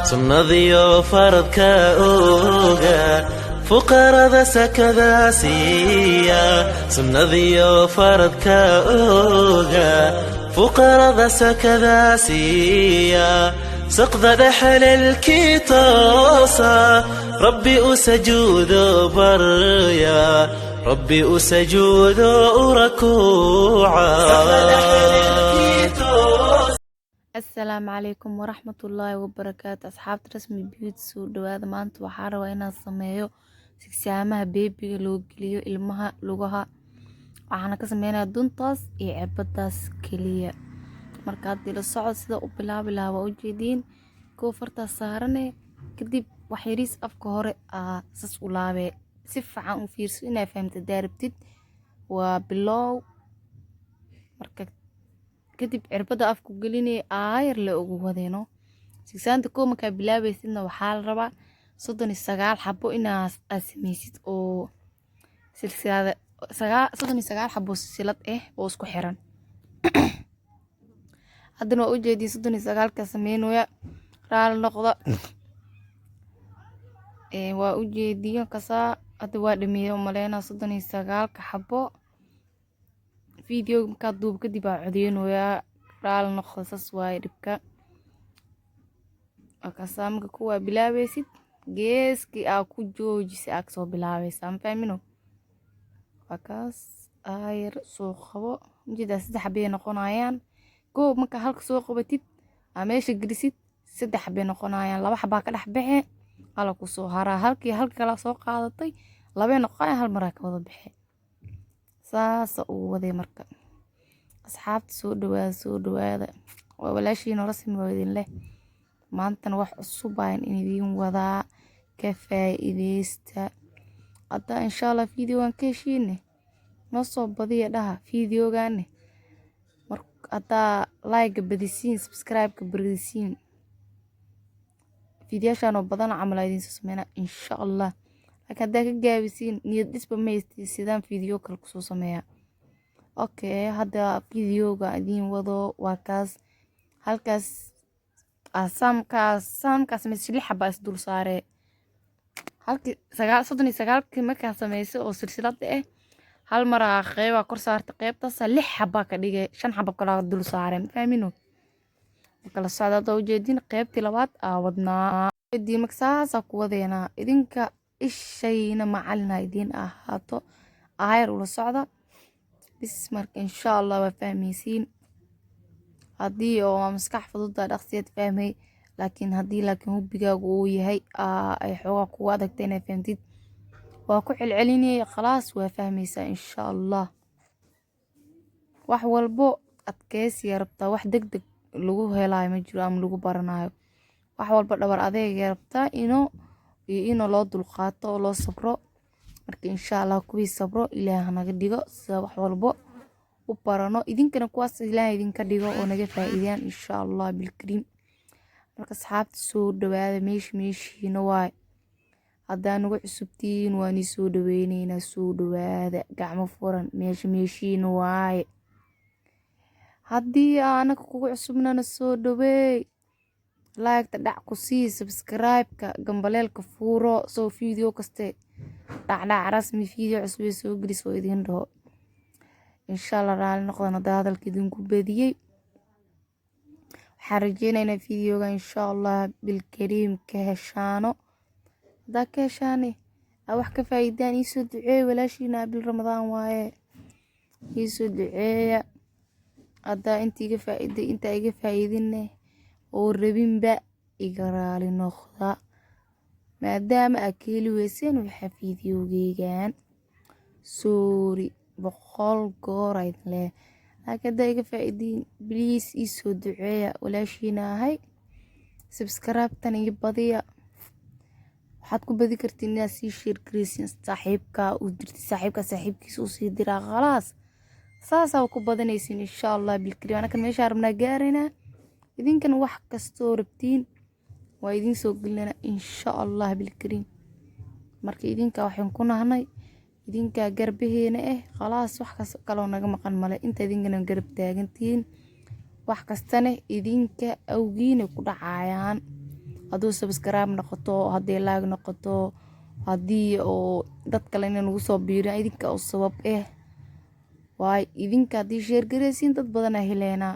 sunnadiyo faradka ooga fuqarada sakada siiya sunnadiyo faradka ooga fuqarada sakada siiya saqda dhaxalkii toosa rabbi usajuudo barya rabbi usajuudo urakuuca. السلام عليكم ورحمة الله وبركاته. أصحاب رسمي بيوت سود وهذا ما أنت وحارة وأنا سميه سكسامها بيبي لوجليو المها لغها وحنا كسمينا دونتاس عبداس كلية مركات دي للصعود سدا وبلا وجدين كوفرتا سهرني كدب وحيريس أفكار سس ولابي سف عن فيرسو إنا فهمت داربتد وبلاو مركات kadib cirbada afku gelinay aayar la ugu wadeeno sigsaanta koo markaa bilaabaysidna waxaa la rabaa 39 xabo inaad samaysid oo silsilada 39 xabo silsilad oo isku xiran haddana waa u jeedin 39 ka sameynaya raal noqda waa u jeedin kasaa hadda waa dhameeyay maleena 39 ka xabo فيديو مكادوب كدب عدين ويا رال نخصص وايدبك أكسامك كوا بلاويسيد جيس كي أكو جوجس أكسو بلاويس أم فاهمينو أكاس آير سوخو جدا سد حبيه نقونايان كو مكا هالك سوخو بتيد أميش جريسيد سد حبيه نقونايان لaba xabaa ka dhex bixi ala ku soo hara halkii kala soo qaadatay laba noqon hal mar ka wada bixi saasa uu waday marka asxaabta soo dhawaada waa walaashiin rasmi weydin leh maantana wax cusub aan idin wadaa ka faa'iideysta hadda insha Allah videogan ka heshiine noo soo badiya dhaha videogan marka hadda like badisiin subscribe ka badisiin videoyashan oo badan camal idin soo sameeyna insha Allah هكذا كجابسين نيدس بميستي سيدان فيديو كالكسو سميا اوكي هذا فيديو قاعدين وضو وكاس هالكاس سام كاس مسلي حباس دول صاري هالك صدني سقالك مكا سميسي او سلسلة هال مرة خيبا كورسارت قيبتا سلح حبا كديجي شان حبا كلا دول صاري فاهمينو وكلا السعادة دو جيدين قيبتي لبات ودنا دي مكساسا كوذينا إذنك ishayna macalina idin ahaato ayr ula socda bis marka insha Allah waa fahmaysiin hadii oo maskax fudud dhaqsiyeed fahmay laakiin hubigaagu uu yahay ay xogaa ku adagtay inay fahamtid waa ku celcelinay khalaas waa fahmaysaa insha Allah wax walbo adkaysi rabta wax degdeg lagu helayo ma jiro ama lagu baranayo wax walba dhabar adeeg rabta inoo loo dulqaato oo loo sabro marka insha Allah kuwii sabro Ilaahay naga dhigo sida wax walbo u barano idinkana kuwaas Ilaahay idinka dhigo oo naga faa'iideyaan insha Allah bil kariim marka asxaabta soo dhawaada meeshiina waay hadaan ugu cusubtiin waan soo dhaweynayna soo dhawaada gacmo furan meeshiina waay hadii aanaka kugu cusubnana soo dhaweey like dhac ku sii subscribe ka gambaleelka fuuro soo video kaste dhac rasmi video cusub soo glis oo idin dhaho insha Allah raali noqdana hadalka idin ku badiyay waxaan rajeynaynaa videoga insha Allah bil kariim ka heshaano dakashani wax ka faa'iidaan isoo duceey walaashiina bil ramadaan waaye isoo duceeya hadda inta iga faa'iidinay oo rabinba iga raali noqda maadaama akili weyseen waxa videogeygan sorry boqol goor ay leh laakiin iga faa'iidin please isoo duceeya walaashiina ahay subscribe tan iyo badiya waxaad ku badi kartiin inaad sii share gareysiin saaxiibka u dirti saaxiibkiisa u sii diraa khalaas saasa ku badanaysiin insha Allah bil kariim ana kan meesha rabnaa gaarayna idinkan wax kasto rabtiin waa idin soo galina insha Allah bil kariim marka idinka waxaan ku nahnay idinka garbaheena khalaas wax kale naga maqan male inta idinkana garab taagantiin wax kastana idinka awgiina ku dhacayaan hadduu subscribe noqoto haddii like noqoto haddii oo dad kale inay nagu soo biiraan idinka oo sabab waay idinka haddii share garaysiin dad badan aa heleynaa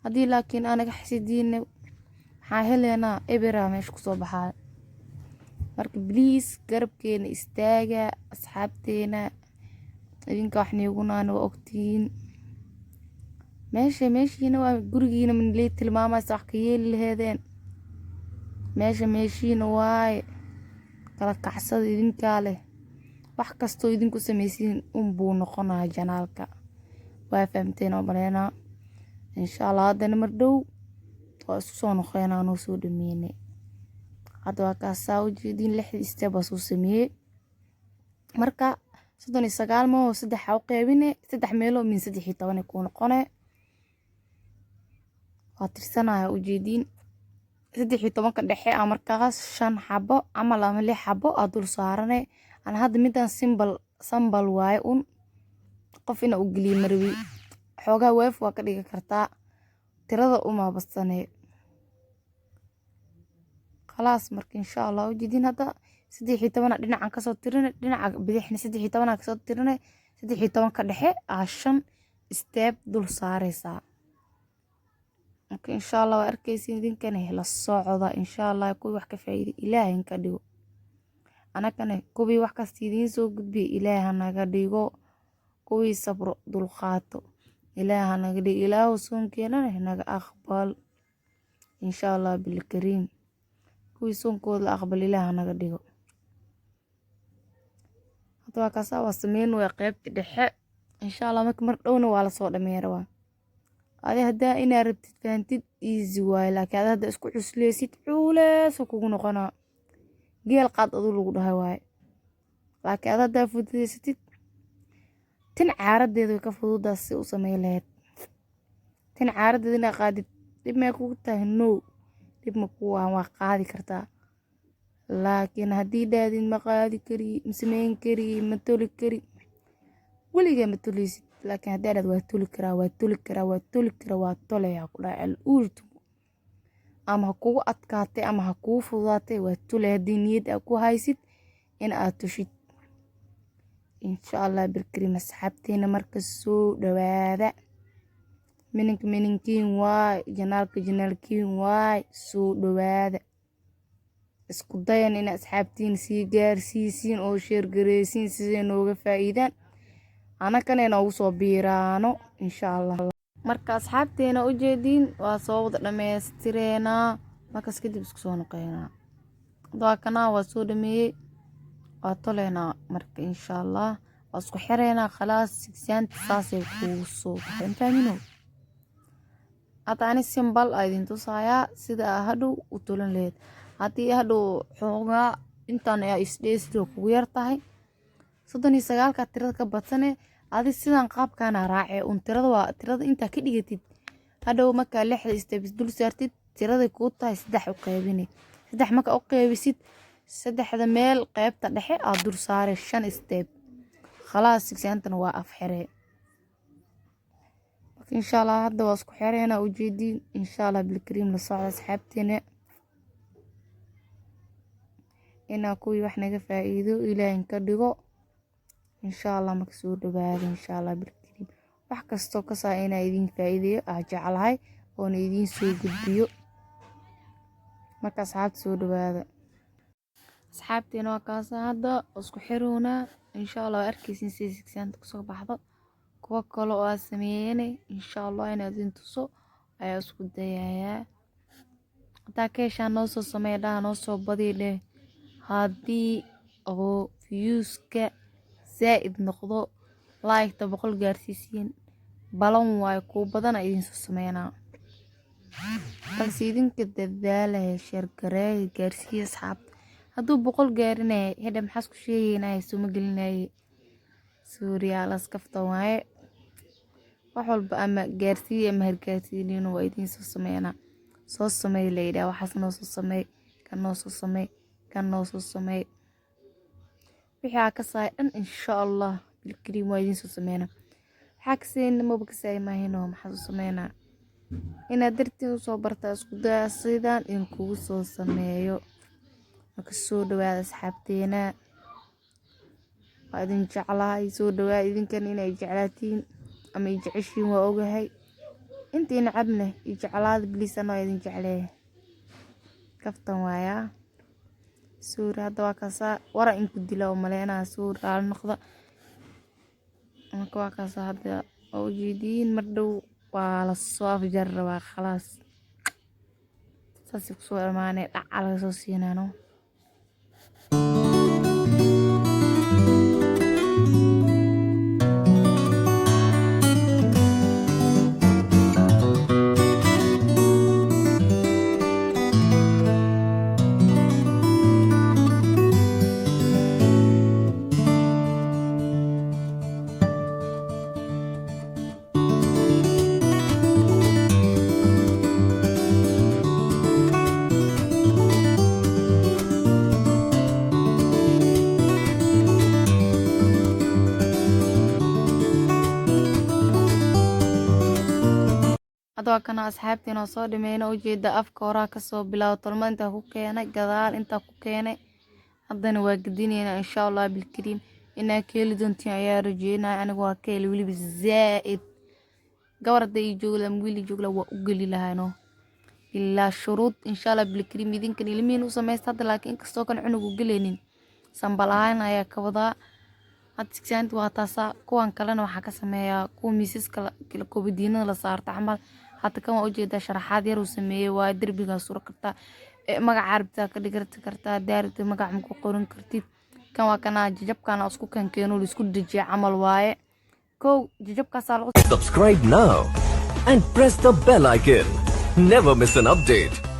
haddii laakiin anaga xasidiina maxaa heleynaa ebera meesha kusoo baxaa marka please garabkeena istaaga asxaabteena idinka wax niigunaana waa ogtihiin meeshiina waa gurigiina manley tilmaamaysa wax ka yeeli laheedeen meeshiina waaye kala kacsada idinkaa leh wax kastoo idinku samaysiin unbuu noqonaa janaalka waa fahamteen oo baleena insha Allah haddana mar dhow waa isku soo noqonaa noo soo dhameeyay hadda waa kaasaa ujeedin 6 step baa soo sameeyay marka 39 ma oo 3 u qaybine 3 meelo min 13 ku noqonay waa tirsanaya ujeedin 13 ka dhexe markaas 5 xabo ama 6 xabo aa dul saaranay aan hadda midaan sambal waaye un qof ina u galiyo marwi xoogaa weef waa ka dhigi kartaa tirada uma badsane khalaas marka insha Allah ujeedin hadda 13 dhinacan ka soo tirine dhinaca bidixna 13 ka soo tirine 13 ka dhexe 5 step dul saaraysa marka insha Allah waa arkaysiin idinkana la socda insha Allah kuwi wax ka faa'iido Ilaahay ka dhigo anakana kuwi wax kasta idin soo gudbiyo Ilaahay naga dhigo kuwi sabro dul qaato Ilaahay naga dhigo Ilaahu soonkeena naga aqbal insha Allah bil kariim kuwi soonkooda aqbal Ilaahay naga dhigo hadda ka soo sameeyno way qaybta dhexe insha Allah marka mar dhowna waa la soo dhameeyaa hadda ina rabtid faantid easy way laakiin hadda isku cusleysid culees kugu noqona geel qaad adu lagu dhahay way laakiin hadda fududeysatid tin caaradeedu ka fududaas si u sameey lahayd tin caaradeedina qaadid dib ma kugu tahay no dib ma ku waa qaadi kartaa laakiin haddii daadin ma qaadi kari sameyn kari ma toli kari waliga ma tolisid laakiin haddii aad waa toli karaa waa tolaya ku dhacal uurtu ama kugu adkaatay ama ha kugu fududaatay waa tolay haddii niyad aad ku haysid in aad tushid insha Allah birkrim asxaabteena marka soo dhawaada mininkiin waay janaalkiin waay soo dhawaada isku dayan in asxaabtiin sii gaarsiisiin oo share gareysiin si nooga faa'iidaan anakana noogu soo biiraano insha Allah marka asxaabteena ujeedin waa soo wada dhameystireena markaas kadib isku soo noqeynaa doakana waa soo dhameeyay waa toleena marka insha Allah waa isku xireena khalaas sigsaan saasay ku soo fahmino ataani simbal aydin tusaya sida hadhow u tolan leed hadii hadhow xoogaa intaan ay isdheesdo kugu yar tahay 39 ka tirada ka badsane adi sidan qaabkana raacay tirada inta ka dhigatid hadhow marka 6 step dul saartid tirada ku tahay 3 u qaybine 3 marka u qaybisid 3 meel qaybta dhexe aad dul saaray 5 step khalaas sigsaantana waa afxire insha Allah hadda waa isku xireena ujeedin insha Allah bil kariim la socda asxaabteena ina kuwi wax naga faa'iido Ilaahay ka dhigo insha Allah marka soo dhawaada insha Allah bil kariim wax kasto ka saa ina idin faa'iideeyo jecelahay oo idin soo gudbiyo marka asxaabta soo dhawaada asxaabteena waa kaas hadda isku xiroona insha Allah arkaysiin sigsaanta ku soo baxdo kuwa kale oo sameeyay insha Allah ina idin tuso ayaa isku dayayaa taa keesha noo soo sameeyay noo soo badiyay haddii oo views-ka زائد نقضو لايك تبقل جارسيسين بلون واي كو بدنا idin soo sameeyna balse idinka dadaala share garay gaarsiis asxaab haduu 100 gaarinay hada maxas ku sheeynaa suma gelinay suuriya las kafta waay wax walba ama gaarsiis ama hargaarsiin waa idin soo sameeyna soo sameey leeyahay waxas noo soo sameey kan noo soo sameey wixii ka saayan insha Allah bil kariim waa idin soo sameeyna xaqseen ma bogsaay ma hino maxaa soo sameeyna inaad dartiin usoo bartaa isku daya sidaan in kugu soo sameeyo. Marka soo dhawaada asxaabteena, waa idin jeclahay. Soo dhawaada idinkan inay jeclaatiin ama ay jeceshiin waa ogahay. intii nacabne i jeclaada bliis anoo idin jecleey kaftan waaya. suur hadda waa kasaa wara in ku dila oo maleynaa suur aal noqda. marka waa kasaa hadda oo jeediin mar dhow waa la soo afjar rabaa khalaas. saasi kusoo imaanay dhaca laga soo siinaano. hadda kana asxaabteena soo dhimeeyna u jeeda afka horaa ka soo bilaabo tolma inta ku keenay gadaal inta ku keenay. haddana waa gudinayna insha Allah bil kariim inaa keeli doontiin ayaa rajeynaa. anigu waa keeli waliba zaaid gabarda iyo joogla wiili joogla waa u gali lahaano ilaa shuruud insha Allah bil kariim idinkan ilmihiin u sameeysta hadda laakiin inkastoo kan cunugu galeenin sambalahan ayaa ka wadaa. hadda waa taasa kuwan kalena waxa ka sameeyaa kuwa miisaska kala koobadiinada la saarta camal. hadda kan waa u jeedaa sharaxaad yar uu sameeyay waa darbiga sura karta magac arbita ka dhigirta karta daarta magac ma ku qoran kartid. kan waa kana jajabkana isku kan keeno isku dhajiya camal waaye. kow jajabkaas Subscribe now and press the bell icon. Never miss an update.